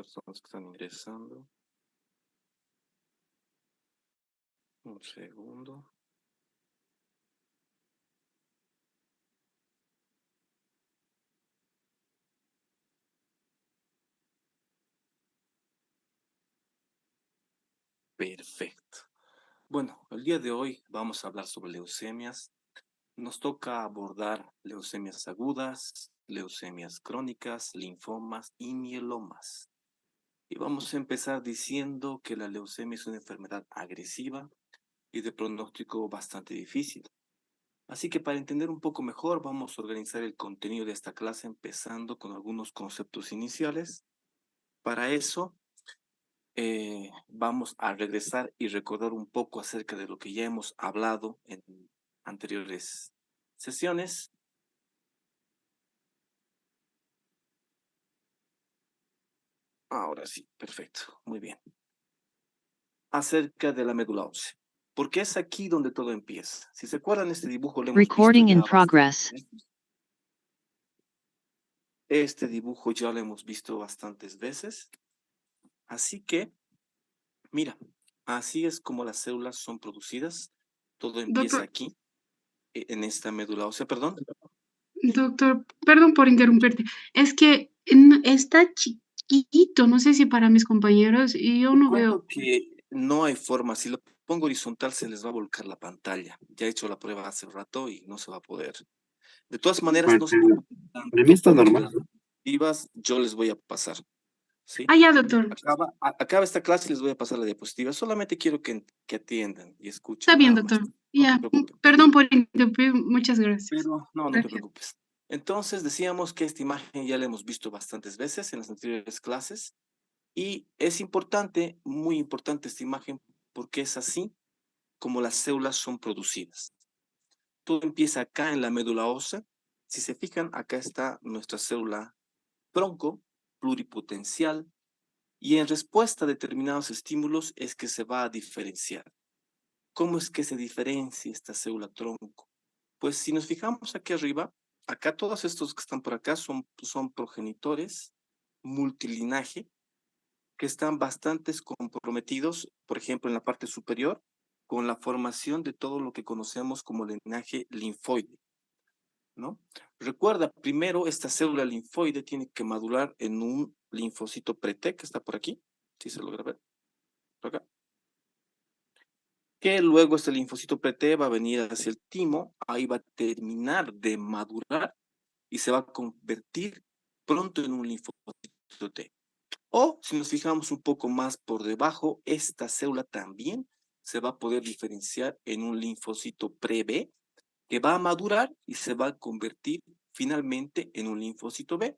personas que están ingresando. Un segundo. Perfecto. Bueno, el día de hoy vamos a hablar sobre leucemias. Nos toca abordar leucemias agudas, leucemias crónicas, linfomas y mielomas. Y vamos a empezar diciendo que la leucemia es una enfermedad agresiva y de pronóstico bastante difícil. Así que para entender un poco mejor, vamos a organizar el contenido de esta clase empezando con algunos conceptos iniciales. Para eso, vamos a regresar y recordar un poco acerca de lo que ya hemos hablado en anteriores sesiones. Ahora sí, perfecto, muy bien. Acerca de la médula ósea, porque es aquí donde todo empieza. Si se acuerdan, este dibujo lo hemos visto Recording ya in bastantes progress. veces. Este dibujo ya lo hemos visto bastantes veces. Así que, mira, así es como las células son producidas. Todo empieza Doctor, aquí, en esta médula ósea, perdón. doctor, perdón por interrumpirte. Es que está chiquito, no sé si para mis compañeros, y yo Te no veo. cuento que no hay forma. Si lo pongo horizontal, se les va a volcar la pantalla. Ya he hecho la prueba hace rato y no se va a poder. De todas maneras, no se preocupen Para mí tanto está porque normal. las diapositivas yo les voy a pasar. ¿Sí? Ah, ya, doctor. Acaba esta clase y les voy a pasar la diapositiva. Solamente quiero que atiendan y Está escuchen bien, nada más. doctor. No se Ya, preocupen. perdón por interrumpir. Muchas gracias. Pero no te Gracias. preocupes. Entonces decíamos que esta imagen ya la hemos visto bastantes veces en las anteriores clases y es importante, muy importante esta imagen porque es así como las células son producidas. Todo empieza acá en la médula ósea. Si se fijan, acá está nuestra célula tronco pluripotencial y en respuesta a determinados estímulos es que se va a diferenciar. ¿Cómo es que se diferencia esta célula tronco? Pues si nos fijamos aquí arriba, acá todos estos que están por acá son progenitores multilinaje que están bastante comprometidos, por ejemplo, en la parte superior, con la formación de todo lo que conocemos como linaje linfoide, ¿no? Recuerda, primero esta célula linfoide tiene que madurar en un linfocito pre-T, que está por aquí, si se logra ver, por acá. Que luego este linfocito pre-T va a venir hacia el timo, ahí va a terminar de madurar y se va a convertir pronto en un linfocito T. O si nos fijamos un poco más por debajo, esta célula también se va a poder diferenciar en un linfocito pre-B que va a madurar y se va a convertir finalmente en un linfocito B.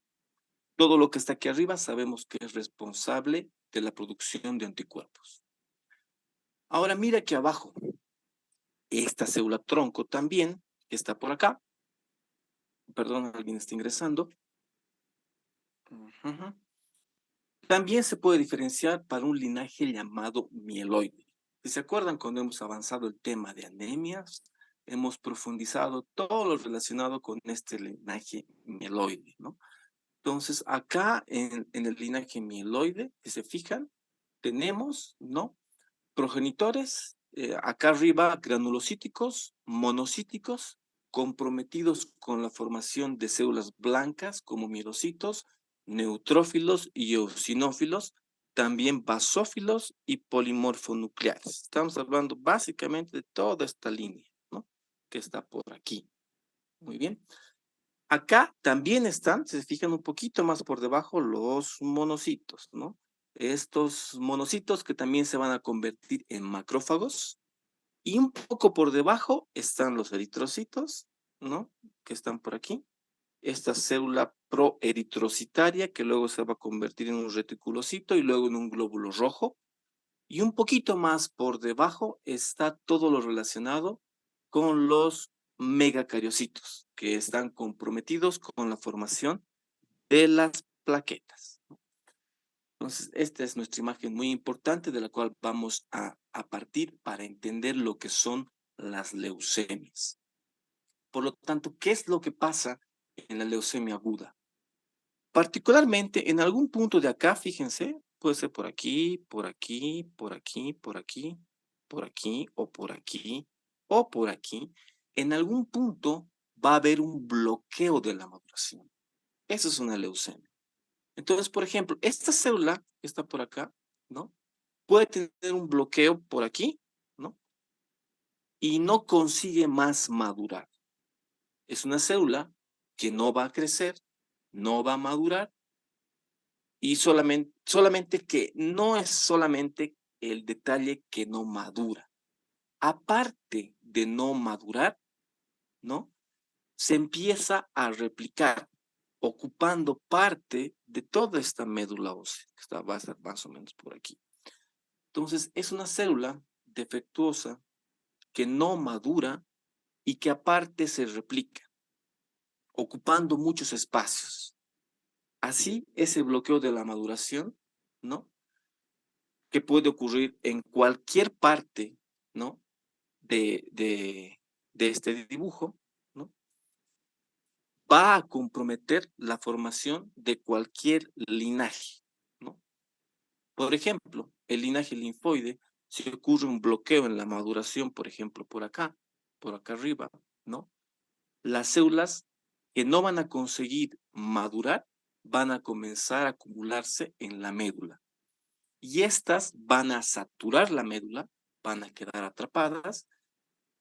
Todo lo que está aquí arriba sabemos que es responsable de la producción de anticuerpos. Ahora mira aquí abajo, esta célula tronco también, que está por acá. Perdón, alguien está ingresando. También se puede diferenciar para un linaje llamado mieloide. Si se acuerdan, cuando hemos avanzado el tema de anemias, hemos profundizado todo lo relacionado con este linaje mieloide, ¿no? Entonces, acá en el linaje mieloide, si se fijan, tenemos, ¿no? Progenitores, acá arriba, granulocíticos, monocíticos, comprometidos con la formación de células blancas como mielocitos, neutrófilos y eosinófilos, también basófilos y polimorfonucleares. Estamos hablando básicamente de toda esta línea, ¿no? Que está por aquí. Muy bien. Acá también están, si se fijan un poquito más por debajo, los monocitos, ¿no? Estos monocitos que también se van a convertir en macrófagos. Y un poco por debajo están los eritrocitos, ¿no? Que están por aquí. Esta célula proeritrocitaria que luego se va a convertir en un reticulocito y luego en un glóbulo rojo. Y un poquito más por debajo está todo lo relacionado con los megacariocitos, que están comprometidos con la formación de las plaquetas. Entonces, esta es nuestra imagen muy importante de la cual vamos a partir para entender lo que son las leucemias. Por lo tanto, ¿qué es lo que pasa en la leucemia aguda? Particularmente en algún punto de acá, fíjense, puede ser por aquí, por aquí, por aquí, por aquí, por aquí, o por aquí, o por aquí. En algún punto va a haber un bloqueo de la maduración. Eso es una leucemia. Entonces, por ejemplo, esta célula que está por acá, ¿no? Puede tener un bloqueo por aquí, ¿no? Y no consigue más madurar. Es una célula que no va a crecer, no va a madurar, y solamente que no es solamente el detalle que no madura. Aparte de no madurar, ¿no? Se empieza a replicar, ocupando parte de toda esta médula ósea, que va a estar más o menos por aquí. Entonces, es una célula defectuosa que no madura y que aparte se replica, ocupando muchos espacios. Así, ese bloqueo de la maduración, ¿no? Que puede ocurrir en cualquier parte, ¿no? De, de, de este dibujo, ¿no? Va a comprometer la formación de cualquier linaje, ¿no? Por ejemplo, el linaje linfoide, si ocurre un bloqueo en la maduración, por ejemplo, por acá arriba, ¿no? Las células que no van a conseguir madurar van a comenzar a acumularse en la médula. Y estas van a saturar la médula, van a quedar atrapadas,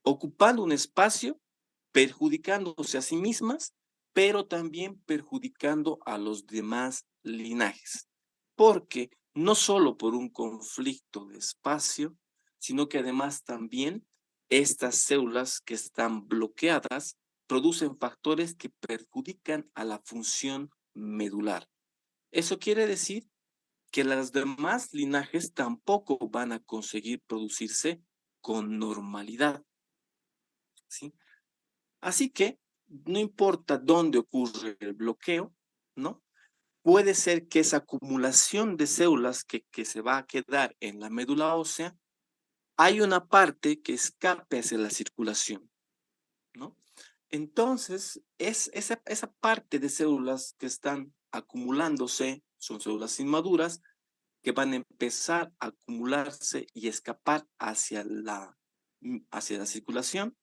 ocupando un espacio, perjudicándose a sí mismas, pero también perjudicando a los demás linajes. Porque no solo por un conflicto de espacio, sino que además también estas células que están bloqueadas producen factores que perjudican a la función medular. Eso quiere decir que los demás linajes tampoco van a conseguir producirse con normalidad, ¿sí? Así que no importa dónde ocurre el bloqueo, ¿no? Puede ser que esa acumulación de células que se va a quedar en la médula ósea, hay una parte que escape hacia la circulación, ¿no? Entonces, esa parte de células que están acumulándose, son células inmaduras, que van a empezar a acumularse y escapar hacia la circulación.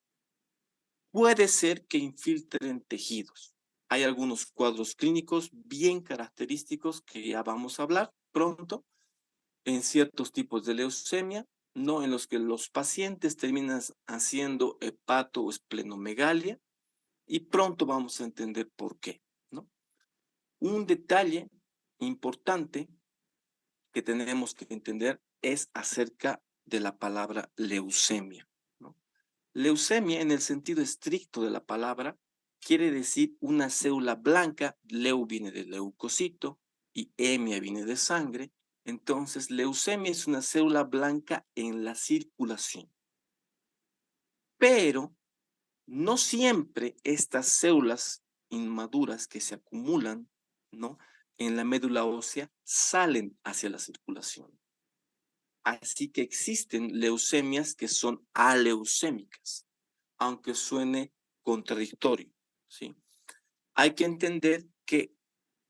Puede ser que infiltren tejidos. Hay algunos cuadros clínicos bien característicos que ya vamos a hablar pronto en ciertos tipos de leucemia, ¿no? En los que los pacientes terminan haciendo hepato o esplenomegalia, y pronto vamos a entender por qué, ¿no? Un detalle importante que tenemos que entender es acerca de la palabra leucemia, ¿no? Leucemia, en el sentido estricto de la palabra, quiere decir una célula blanca. Leu viene de leucocito y hemia viene de sangre. Entonces, leucemia es una célula blanca en la circulación. Pero no siempre estas células inmaduras que se acumulan, ¿no?, en la médula ósea salen hacia la circulación. Así que existen leucemias que son aleucémicas, aunque suene contradictorio, ¿sí? Hay que entender que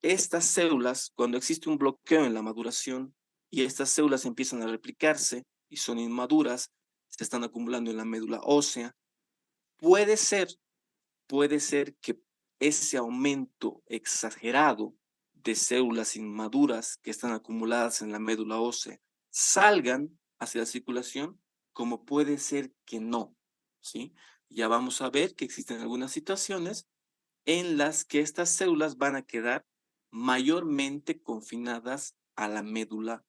estas células, cuando existe un bloqueo en la maduración y estas células empiezan a replicarse y son inmaduras, se están acumulando en la médula ósea, puede ser que ese aumento exagerado de células inmaduras que están acumuladas en la médula ósea salgan hacia la circulación, como puede ser que no, ¿sí? Ya vamos a ver que existen algunas situaciones en las que estas células van a quedar mayormente confinadas a la médula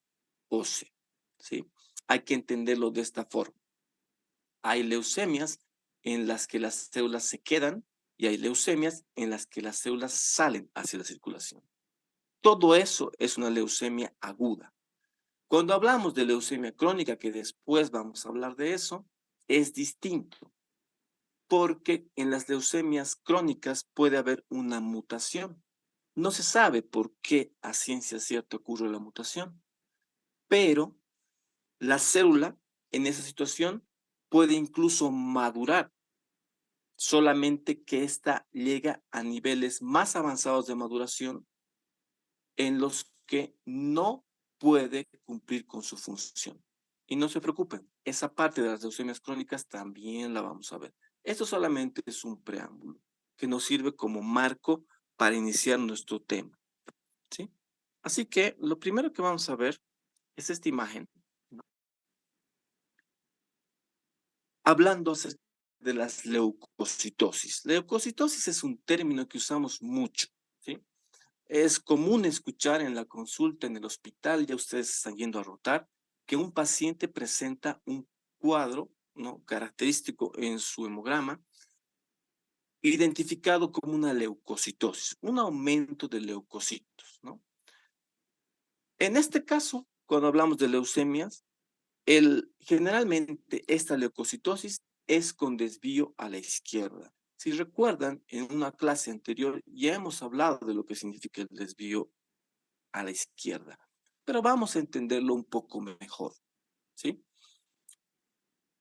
ósea, ¿sí? Hay que entenderlo de esta forma. Hay leucemias en las que las células se quedan y hay leucemias en las que las células salen hacia la circulación. Todo eso es una leucemia aguda. Cuando hablamos de leucemia crónica, que después vamos a hablar de eso, es distinto, porque en las leucemias crónicas puede haber una mutación. No se sabe por qué a ciencia cierta ocurre la mutación, pero la célula en esa situación puede incluso madurar, solamente que ésta llega a niveles más avanzados de maduración en los que no puede cumplir con su función. Y no se preocupen, esa parte de las leucemias crónicas también la vamos a ver. Esto solamente es un preámbulo que nos sirve como marco para iniciar nuestro tema, ¿sí? Así que lo primero que vamos a ver es esta imagen, ¿no? Hablando de las leucocitosis. Leucocitosis es un término que usamos mucho, ¿sí? Es común escuchar en la consulta en el hospital, ya ustedes están yendo a rotar, que un paciente presenta un cuadro, ¿no?, característico en su hemograma, identificado como una leucocitosis, un aumento de leucocitos, ¿no? En este caso, cuando hablamos de leucemias, generalmente esta leucocitosis es con desvío a la izquierda. Si recuerdan, en una clase anterior ya hemos hablado de lo que significa el desvío a la izquierda, pero vamos a entenderlo un poco mejor, ¿sí?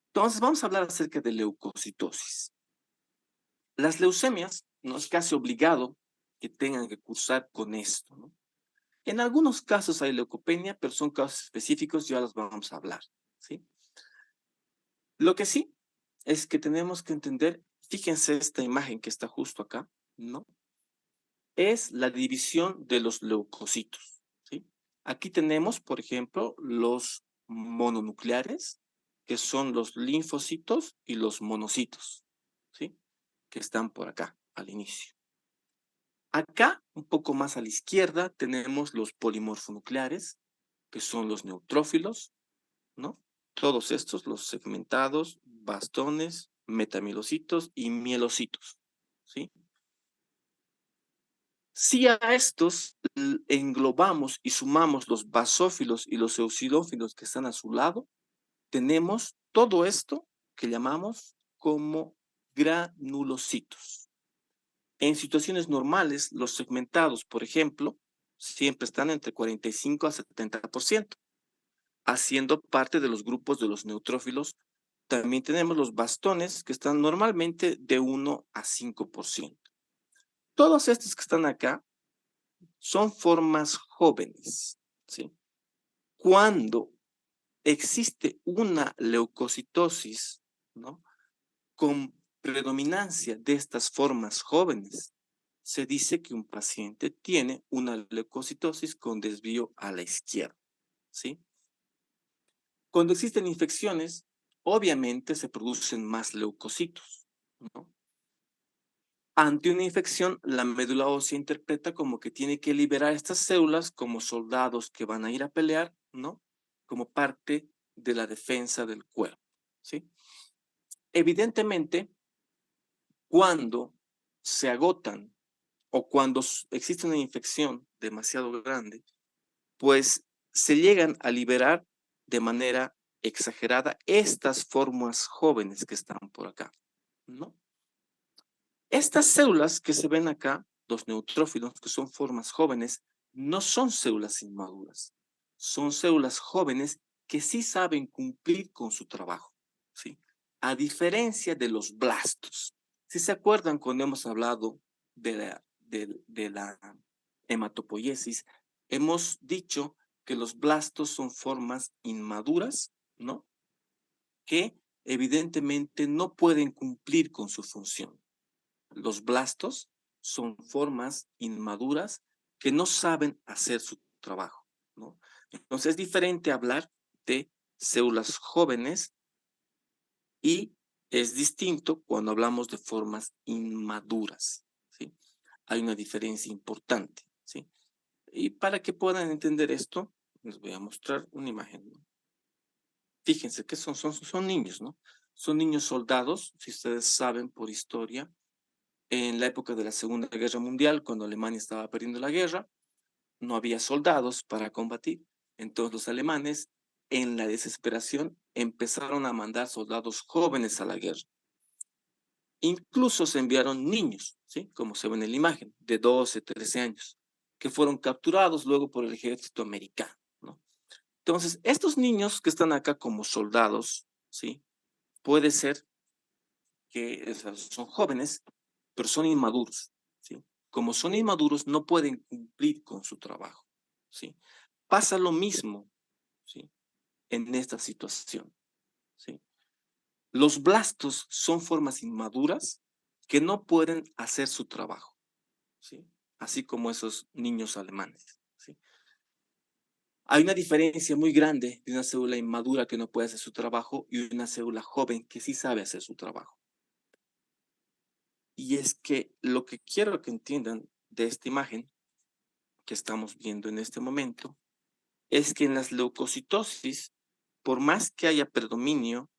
Entonces vamos a hablar acerca de leucocitosis. Las leucemias no es casi obligado que tengan que cursar con esto, ¿no? En algunos casos hay leucopenia, pero son casos específicos, ya los vamos a hablar, ¿sí? Lo que sí es que tenemos que entender, fíjense esta imagen que está justo acá, ¿no? Es la división de los leucocitos, ¿sí? Aquí tenemos, por ejemplo, los mononucleares, que son los linfocitos y los monocitos, ¿sí? Que están por acá, al inicio. Acá, un poco más a la izquierda, tenemos los polimorfonucleares, que son los neutrófilos, ¿no? Todos estos, los segmentados, bastones, metamielocitos y mielocitos, ¿sí? Si a estos englobamos y sumamos los basófilos y los eosinófilos que están a su lado, tenemos todo esto que llamamos como granulocitos. En situaciones normales, los segmentados, por ejemplo, siempre están entre 45 a 70%, haciendo parte de los grupos de los neutrófilos. También tenemos los bastones, que están normalmente de 1 a 5%. Todos estos que están acá son formas jóvenes, ¿sí? Cuando existe una leucocitosis, ¿no?, con predominancia de estas formas jóvenes, se dice que un paciente tiene una leucocitosis con desvío a la izquierda, ¿sí? Cuando existen infecciones, obviamente se producen más leucocitos, ¿no? Ante una infección, la médula ósea interpreta como que tiene que liberar estas células como soldados que van a ir a pelear, ¿no? Como parte de la defensa del cuerpo, ¿sí? Evidentemente, cuando se agotan o cuando existe una infección demasiado grande, pues se llegan a liberar de manera exagerada estas formas jóvenes que están por acá, ¿no? Estas células que se ven acá, los neutrófilos, que son formas jóvenes, no son células inmaduras. Son células jóvenes que sí saben cumplir con su trabajo, ¿sí? A diferencia de los blastos. Si se acuerdan cuando hemos hablado de la hematopoiesis, hemos dicho que los blastos son formas inmaduras, ¿no?, que evidentemente no pueden cumplir con su función. Los blastos son formas inmaduras que no saben hacer su trabajo, ¿no? Entonces es diferente hablar de células jóvenes y es distinto cuando hablamos de formas inmaduras, ¿sí? Hay una diferencia importante, ¿sí? Y para que puedan entender esto, les voy a mostrar una imagen, ¿no? Fíjense que son niños, ¿no? Son niños soldados, si ustedes saben por historia, en la época de la Segunda Guerra Mundial, cuando Alemania estaba perdiendo la guerra, no había soldados para combatir. Entonces los alemanes, en la desesperación, empezaron a mandar soldados jóvenes a la guerra. Incluso se enviaron niños, ¿sí?, como se ve en la imagen, de 12, 13 años, que fueron capturados luego por el ejército americano, ¿no? Entonces, estos niños que están acá como soldados, ¿sí?, puede ser que son jóvenes, pero son inmaduros, ¿sí? Como son inmaduros, no pueden cumplir con su trabajo. ¿sí? Pasa lo mismo, ¿sí? En esta situación, ¿sí? Los blastos son formas inmaduras que no pueden hacer su trabajo, ¿sí? Así como esos niños alemanes, ¿sí? Hay una diferencia muy grande de una célula inmadura que no puede hacer su trabajo y una célula joven que sí sabe hacer su trabajo. Y es que lo que quiero que entiendan de esta imagen que estamos viendo en este momento es que en las leucocitosis, por más que haya predominio,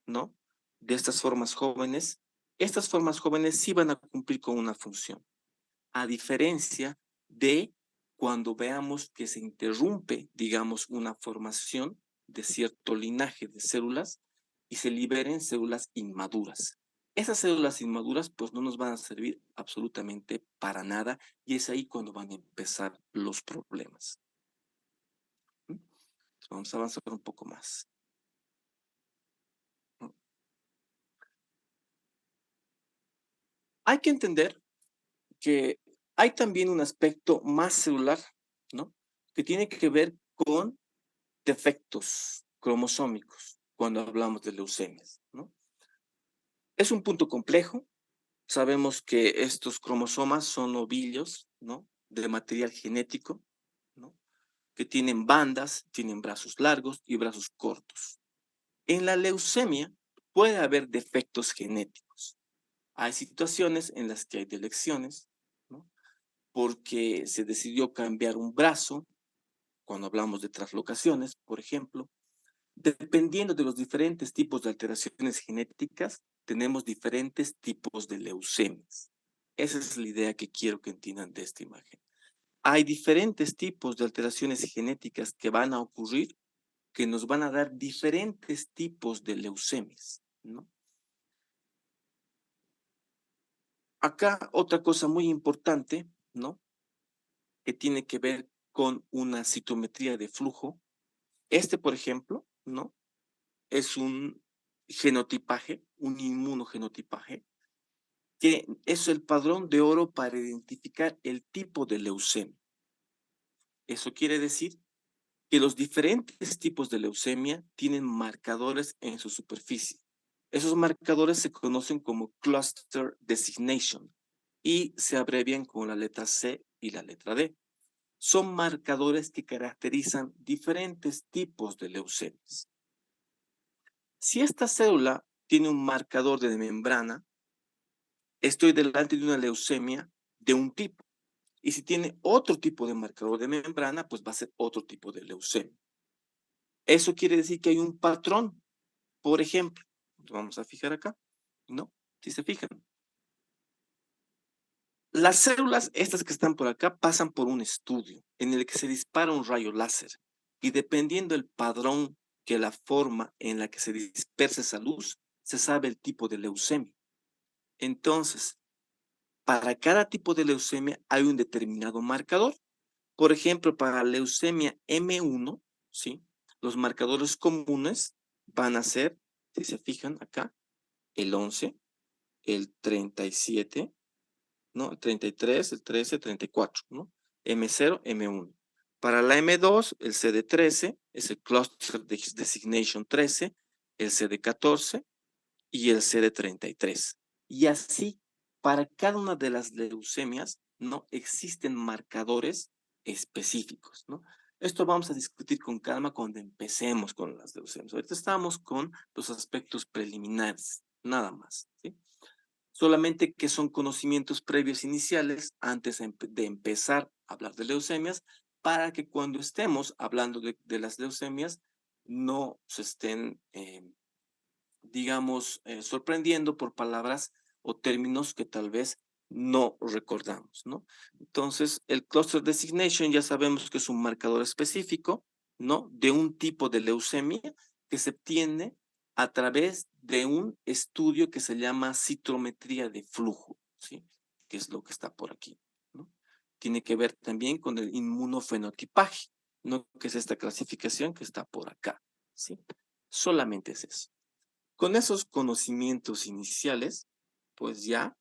¿no? De estas formas jóvenes sí van a cumplir con una función, a diferencia de cuando veamos que se interrumpe, digamos, una formación de cierto linaje de células y se liberen células inmaduras. Esas células inmaduras pues no nos van a servir absolutamente para nada y es ahí cuando van a empezar los problemas. Vamos a avanzar un poco más. Hay que entender que hay también un aspecto más celular, ¿no? Que tiene que ver con defectos cromosómicos cuando hablamos de leucemias, ¿no? Es un punto complejo. Sabemos que estos cromosomas son ovillos, ¿no? De material genético, ¿no? Que tienen bandas, tienen brazos largos y brazos cortos. En la leucemia puede haber defectos genéticos. Hay situaciones en las que hay delecciones, ¿no? Porque se decidió cambiar un brazo, cuando hablamos de translocaciones, por ejemplo. Dependiendo de los diferentes tipos de alteraciones genéticas, tenemos diferentes tipos de leucemias. Esa es la idea que quiero que entiendan de esta imagen. Hay diferentes tipos de alteraciones genéticas que van a ocurrir que nos van a dar diferentes tipos de leucemias, ¿no? Acá otra cosa muy importante, ¿no? Que tiene que ver con una citometría de flujo. Por ejemplo, ¿no? Es un genotipaje, un inmunogenotipaje, que es el padrón de oro para identificar el tipo de leucemia. Eso quiere decir que los diferentes tipos de leucemia tienen marcadores en su superficie. Esos marcadores se conocen como cluster designation y se abrevian con la letra C y la letra D. Son marcadores que caracterizan diferentes tipos de leucemias. Si esta célula tiene un marcador de membrana, estoy delante de una leucemia de un tipo. Y si tiene otro tipo de marcador de membrana, pues va a ser otro tipo de leucemia. Eso quiere decir que hay un patrón. Por ejemplo, vamos a fijar acá, ¿no? Si se fijan. Las células, estas que están por acá, pasan por un estudio en el que se dispara un rayo láser. Y dependiendo del padrón que la forma en la que se dispersa esa luz, se sabe el tipo de leucemia. Entonces, para cada tipo de leucemia hay un determinado marcador. Por ejemplo, para la leucemia M1, ¿sí? Los marcadores comunes van a ser, si se fijan acá, el 11, el 37, ¿no? El 33, el 13, 34, ¿no? M0, M1. Para la M2, el CD13 es el Cluster Designation 13, el CD14 y el CD33. Y así, para cada una de las leucemias, ¿no? Existen marcadores específicos, ¿no? Esto vamos a discutir con calma cuando empecemos con las leucemias. Ahorita estamos con los aspectos preliminares, nada más, ¿sí? Solamente que son conocimientos previos iniciales antes de empezar a hablar de leucemias, para que cuando estemos hablando de las leucemias no se estén digamos, sorprendiendo por palabras o términos que tal vez no recordamos, ¿no? Entonces, el cluster designation ya sabemos que es un marcador específico, ¿no? De un tipo de leucemia que se obtiene a través de un estudio que se llama citometría de flujo, ¿sí? Que es lo que está por aquí, ¿no? Tiene que ver también con el inmunofenotipaje, ¿no? Que es esta clasificación que está por acá, ¿sí? Solamente es eso. Con esos conocimientos iniciales, pues ya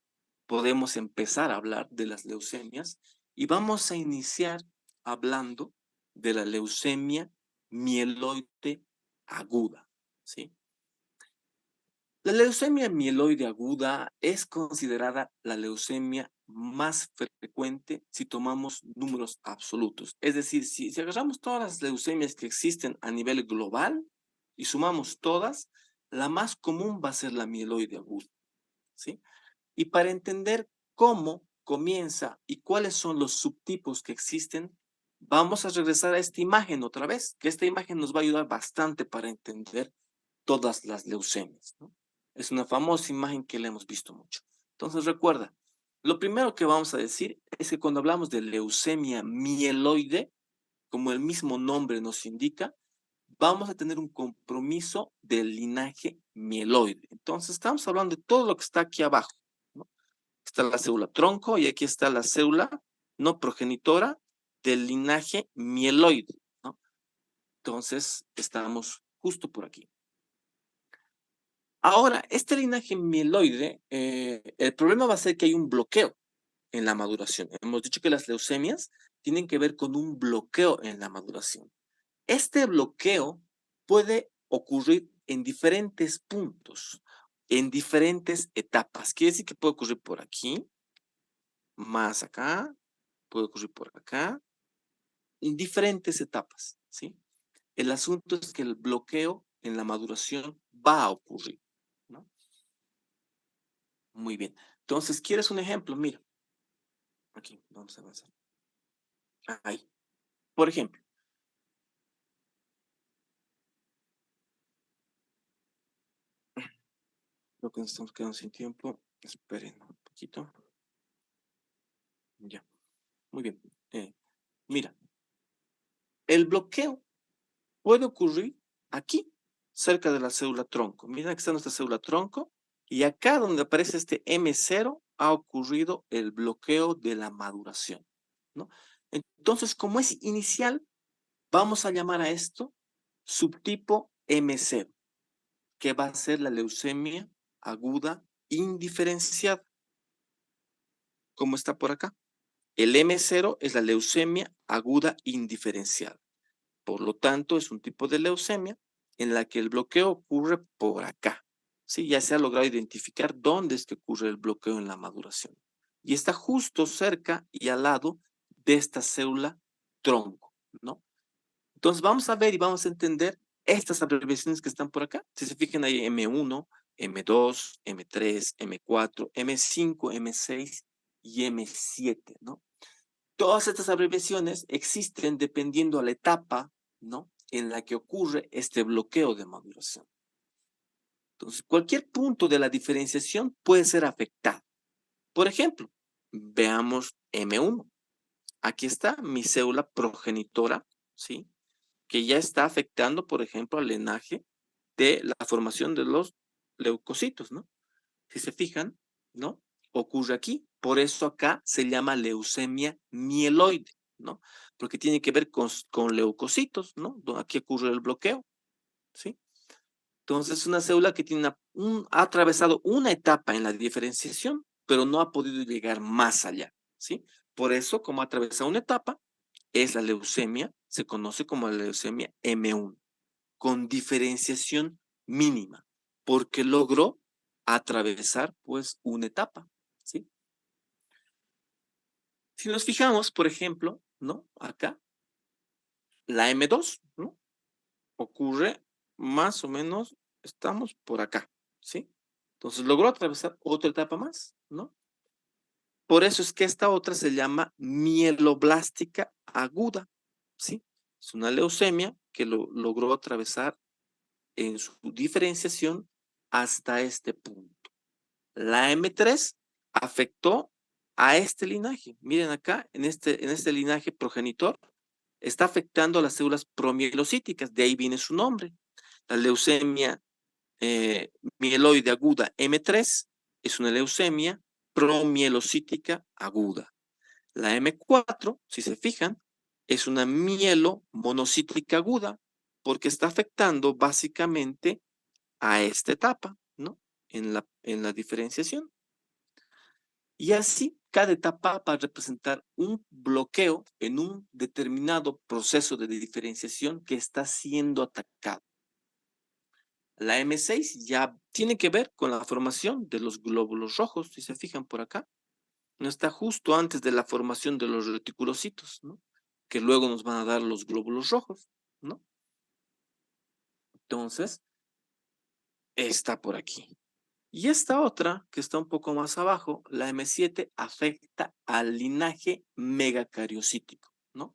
podemos empezar a hablar de las leucemias y vamos a iniciar hablando de la leucemia mieloide aguda, ¿sí? La leucemia mieloide aguda es considerada la leucemia más frecuente si tomamos números absolutos. Es decir, si agarramos todas las leucemias que existen a nivel global y sumamos todas, la más común va a ser la mieloide aguda, ¿sí? Y para entender cómo comienza y cuáles son los subtipos que existen, vamos a regresar a esta imagen otra vez, que esta imagen nos va a ayudar bastante para entender todas las leucemias, ¿no? Es una famosa imagen que le hemos visto mucho. Entonces recuerda, lo primero que vamos a decir es que cuando hablamos de leucemia mieloide, como el mismo nombre nos indica, vamos a tener un compromiso del linaje mieloide. Entonces estamos hablando de todo lo que está aquí abajo, ¿no? Está la célula tronco y aquí está la célula no progenitora del linaje mieloide, ¿no? Entonces estamos justo por aquí. Ahora, este linaje mieloide, el problema va a ser que hay un bloqueo en la maduración. Hemos dicho que las leucemias tienen que ver con un bloqueo en la maduración. Este bloqueo puede ocurrir en diferentes puntos, en diferentes etapas. Quiere decir que puede ocurrir por aquí, más acá, puede ocurrir por acá, en diferentes etapas, ¿sí? El asunto es que el bloqueo en la maduración va a ocurrir, ¿no? Muy bien. Entonces, ¿quieres un ejemplo? Mira, aquí, vamos a avanzar. Ahí. Por ejemplo, creo que nos estamos quedando sin tiempo. Esperen un poquito. Ya. Muy bien. Mira, el bloqueo puede ocurrir aquí, cerca de la célula tronco. Mira que está nuestra célula tronco y acá donde aparece este M0 ha ocurrido el bloqueo de la maduración, ¿no? Entonces, como es inicial, vamos a llamar a esto subtipo M0, que va a ser la leucemia aguda indiferenciada, como está por acá. El M0 es la leucemia aguda indiferenciada. Por lo tanto, es un tipo de leucemia en la que el bloqueo ocurre por acá. ¿Sí? Ya se ha logrado identificar dónde es que ocurre el bloqueo en la maduración. Y está justo cerca y al lado de esta célula tronco, ¿no? Entonces vamos a ver y vamos a entender estas abreviaciones que están por acá. Si se fijan ahí, M1, M2, M3, M4, M5, M6 y M7, ¿no? Todas estas abreviaciones existen dependiendo a la etapa, ¿no?, en la que ocurre este bloqueo de maduración. Entonces, cualquier punto de la diferenciación puede ser afectado. Por ejemplo, veamos M1. Aquí está mi célula progenitora, ¿sí?, que ya está afectando, por ejemplo, al linaje de la formación de los leucocitos, ¿no? Si se fijan, ¿no? Ocurre aquí. Por eso acá se llama leucemia mieloide, ¿no? Porque tiene que ver con leucocitos, ¿no? Aquí ocurre el bloqueo, ¿sí? Entonces, es una célula que tiene ha atravesado una etapa en la diferenciación, pero no ha podido llegar más allá, ¿sí? Por eso, como ha atravesado una etapa, es la leucemia, se conoce como la leucemia M1, con diferenciación mínima, porque logró atravesar, pues, una etapa, ¿sí? Si nos fijamos, por ejemplo, ¿no? Acá, la M2, ¿no? Ocurre más o menos, estamos por acá, ¿sí? Entonces logró atravesar otra etapa más, ¿no? Por eso es que esta otra se llama mieloblástica aguda, ¿sí? Es una leucemia que logró atravesar en su diferenciación hasta este punto. La M3 afectó a este linaje. Miren acá, en este linaje progenitor, está afectando a las células promielocíticas, de ahí viene su nombre. La leucemia mieloide aguda M3 es una leucemia promielocítica aguda. La M4, si se fijan, es una mielomonocítica aguda, porque está afectando básicamente a esta etapa, ¿no? En la diferenciación. Y así cada etapa va a representar un bloqueo en un determinado proceso de diferenciación que está siendo atacado. La M6 ya tiene que ver con la formación de los glóbulos rojos, si se fijan por acá. No está justo antes de la formación de los reticulocitos, ¿no? Que luego nos van a dar los glóbulos rojos, ¿no? Entonces, está por aquí. Y esta otra, que está un poco más abajo, la M7, afecta al linaje megacariocítico, ¿no?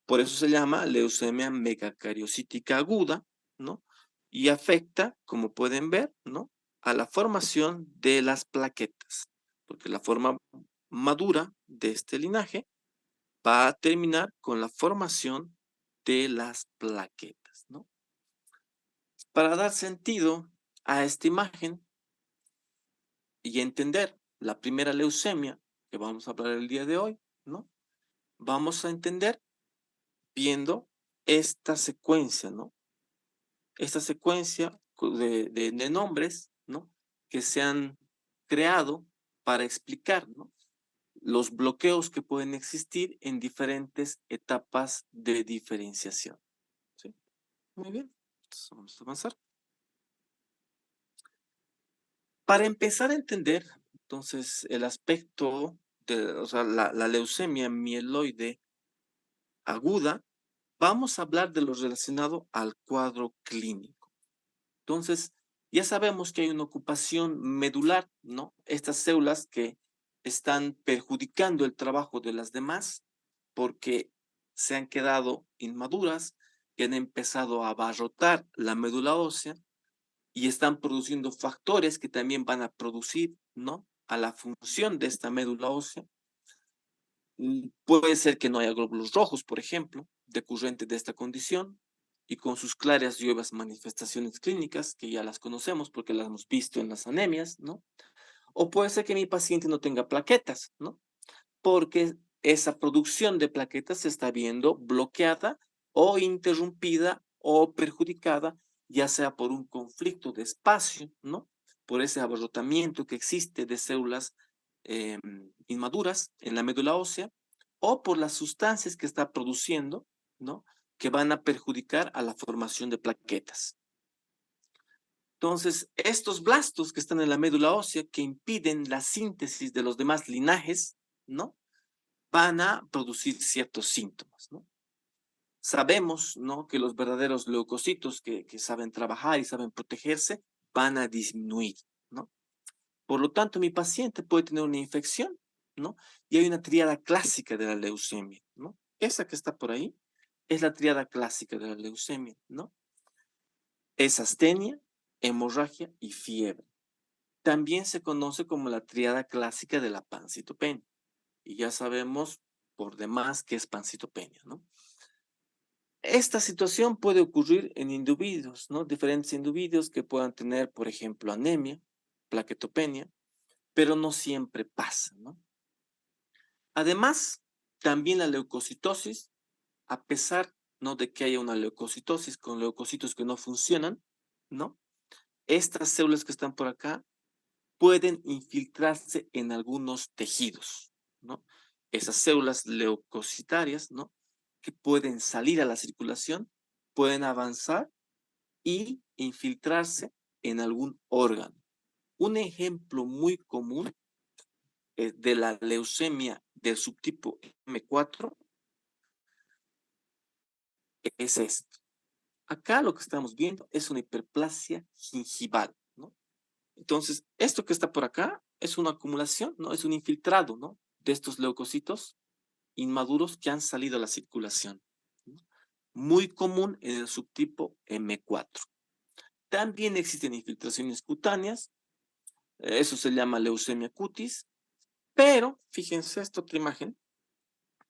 Por eso se llama leucemia megacariocítica aguda, ¿no? Y afecta, como pueden ver, ¿no? A la formación de las plaquetas, porque la forma madura de este linaje va a terminar con la formación de las plaquetas, ¿no? Para dar sentido a esta imagen y entender la primera leucemia que vamos a hablar el día de hoy, ¿no? Vamos a entender viendo esta secuencia, ¿no? Esta secuencia de nombres, ¿no? Que se han creado para explicar, ¿no? Los bloqueos que pueden existir en diferentes etapas de diferenciación. ¿Sí? Muy bien, entonces vamos a avanzar. Para empezar a entender, entonces, el aspecto de, o sea, la leucemia mieloide aguda, vamos a hablar de lo relacionado al cuadro clínico. Entonces, ya sabemos que hay una ocupación medular, ¿no? Estas células que están perjudicando el trabajo de las demás porque se han quedado inmaduras, que han empezado a abarrotar la médula ósea y están produciendo factores que también van a producir, ¿no? A la función de esta médula ósea. Puede ser que no haya glóbulos rojos, por ejemplo, decurrente de esta condición, y con sus claras y obvias manifestaciones clínicas, que ya las conocemos porque las hemos visto en las anemias, ¿no? O puede ser que mi paciente no tenga plaquetas, ¿no? Porque esa producción de plaquetas se está viendo bloqueada o interrumpida o perjudicada, ya sea por un conflicto de espacio, ¿no? Por ese abarrotamiento que existe de células inmaduras en la médula ósea, o por las sustancias que está produciendo, ¿no? Que van a perjudicar a la formación de plaquetas. Entonces, estos blastos que están en la médula ósea, que impiden la síntesis de los demás linajes, ¿no? Van a producir ciertos síntomas, ¿no? Sabemos, ¿no? Que los verdaderos leucocitos que saben trabajar y saben protegerse van a disminuir, ¿no? Por lo tanto, mi paciente puede tener una infección, ¿no? Y hay una tríada clásica de la leucemia, ¿no? Esa que está por ahí es la tríada clásica de la leucemia, ¿no? Es astenia, hemorragia y fiebre. También se conoce como la tríada clásica de la pancitopenia. Y ya sabemos por demás qué es pancitopenia, ¿no? Esta situación puede ocurrir en individuos, ¿no? Diferentes individuos que puedan tener, por ejemplo, anemia, plaquetopenia, pero no siempre pasa, ¿no? Además, también la leucocitosis, a pesar, ¿no? De que haya una leucocitosis con leucocitos que no funcionan, ¿no? Estas células que están por acá pueden infiltrarse en algunos tejidos, ¿no? Esas células leucocitarias, ¿no? Que pueden salir a la circulación, pueden avanzar y infiltrarse en algún órgano. Un ejemplo muy común de la leucemia del subtipo M4 es esto. Acá lo que estamos viendo es una hiperplasia gingival, ¿no? Entonces, esto que está por acá es una acumulación, ¿no? Es un infiltrado, ¿no? De estos leucocitos inmaduros que han salido a la circulación, ¿no? Muy común en el subtipo M4. También existen infiltraciones cutáneas, eso se llama leucemia cutis, pero fíjense esta otra imagen,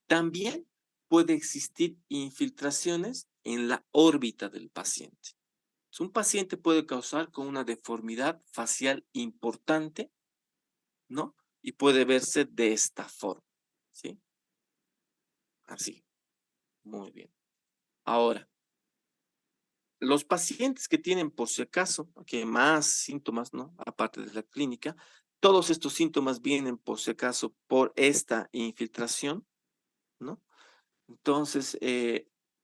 también puede existir infiltraciones en la órbita del paciente. Un paciente puede causar con una deformidad facial importante, ¿no? Y puede verse de esta forma, ¿sí? Así, muy bien. Ahora, los pacientes que tienen, por si acaso, que más síntomas, ¿no? Aparte de la clínica, todos estos síntomas vienen, por si acaso, por esta infiltración, ¿no? Entonces,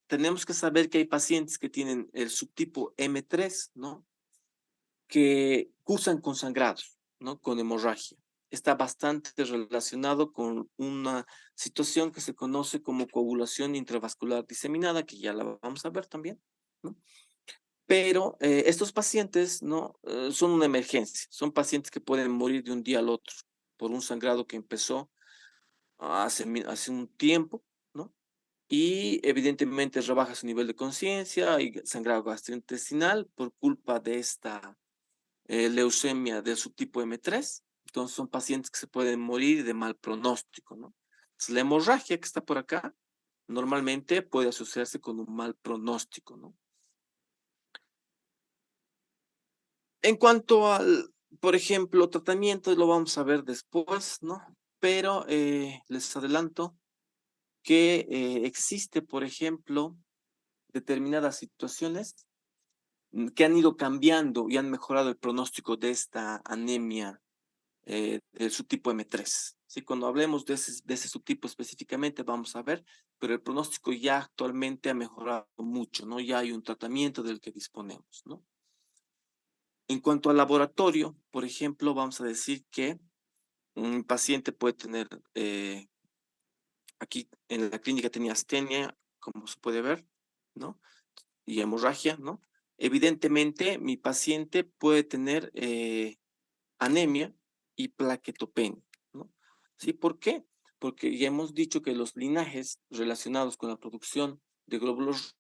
tenemos que saber que hay pacientes que tienen el subtipo M3, ¿no? Que cursan con sangrados, ¿no? Con hemorragia. Está bastante relacionado con una situación que se conoce como coagulación intravascular diseminada, que ya la vamos a ver también, ¿no? Pero estos pacientes, ¿no? Son una emergencia, son pacientes que pueden morir de un día al otro por un sangrado que empezó hace un tiempo, ¿no? Y evidentemente rebaja su nivel de conciencia y sangrado gastrointestinal por culpa de esta leucemia del subtipo M3. Entonces son pacientes que se pueden morir de mal pronóstico, ¿no? Entonces, la hemorragia que está por acá normalmente puede asociarse con un mal pronóstico, ¿no? En cuanto al, por ejemplo, tratamiento, lo vamos a ver después, ¿no? Pero les adelanto que existe, por ejemplo, determinadas situaciones que han ido cambiando y han mejorado el pronóstico de esta anemia del subtipo M3. ¿Sí? Cuando hablemos de ese subtipo específicamente, vamos a ver, pero el pronóstico ya actualmente ha mejorado mucho, ¿no? Ya hay un tratamiento del que disponemos, ¿no? En cuanto al laboratorio, por ejemplo, vamos a decir que un paciente puede tener, aquí en la clínica tenía astenia, como se puede ver, ¿no? Y hemorragia, ¿no? Evidentemente, mi paciente puede tener anemia y plaquetopenia, ¿no? ¿Sí? ¿Por qué? Porque ya hemos dicho que los linajes relacionados con la producción de glóbulos